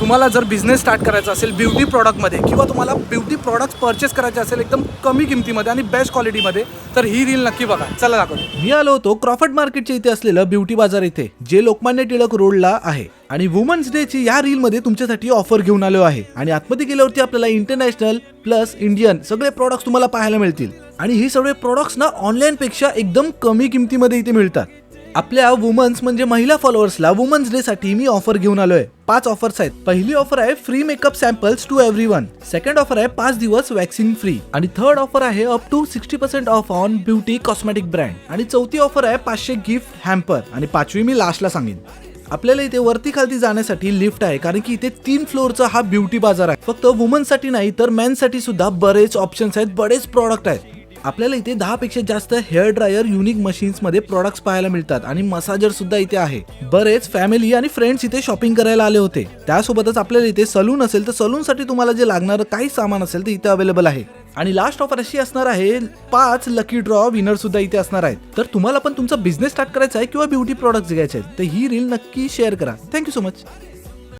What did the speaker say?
तुम्हाला जर business start करायचा असेल ब्युटी प्रॉडक्टमध्ये किंवा तुम्हाला ब्युटी प्रॉडक्ट्स परचेस करायचे असेल एकदम कमी किमतीमध्ये आणि बेस्ट क्वालिटीमध्ये, तर ही रील नक्की बघा. चला दाखवतो. मी आलो होतो क्रॉफर्ड मार्केटच्या इथे असलेलं ब्युटी बाजार इथे, जे लोकमान्य टिळक रोडला आहे. आणि वुमन्स डे ची या रील मध्ये तुमच्यासाठी ऑफर घेऊन आलो आहे. आणि आतमध्ये गेल्यावरती आपल्याला इंटरनॅशनल प्लस इंडियन सगळे प्रोडक्ट्स तुम्हाला पाहायला मिळतील. आणि हे सगळे प्रोडक्ट्स ना ऑनलाईन पेक्षा एकदम कमी किमतीमध्ये इथे मिळतात. आपल्या वुमन्स म्हणजे महिला फॉलोअर्सला वुमन्स डे साठी मी ऑफर घेऊन आलोय. 5 ऑफर्स आहेत. पहिली ऑफर आहे free makeup samples to everyone. Second offer आहे 5 दिवस वॅक्सिंग फ्री. आणि थर्ड ऑफर आहे up to 60% off on beauty cosmetic brand. आणि चौथी ऑफर आहे 500 गिफ्ट हॅम्पर. आणि पाचवी मी लास्टला सांगेन. आपल्याला इथे वरती खालती जाण्यासाठी लिफ्ट आहे, कारण की इथे 3 फ्लोअरचा हा ब्युटी बाजार आहे. फक्त वुमन्स साठी नाही तर मेन्स साठी सुद्धा बरेच ऑप्शन्स आहेत, बरेच प्रॉडक्ट आहेत. आपल्याला इथे 10 पेक्षा जास्त हेअर ड्रायर युनिक मशीन्स मध्ये प्रोडक्ट्स पाहायला मिळतात. आणि मसाजर सुद्धा इथे आहे. बरेच फॅमिली आणि फ्रेंड्स इथे शॉपिंग करायला आले होते. त्यासोबतच आपल्याला इथे सलून असेल तर सलून साठी तुम्हाला जे लागणारं काही सामान असेल ते इथे अवेलेबल आहे. आणि लास्ट ऑफर अशी असणार आहे 5 लकी ड्रॉ विनर सुद्धा इथे असणार आहेत. तर तुम्हाला पण तुमचा बिझनेस स्टार्ट करायचा आहे किंवा ब्युटी प्रोडक्ट्स घ्यायचे आहेत तर ही रील नक्की शेअर करा. Thank you so much.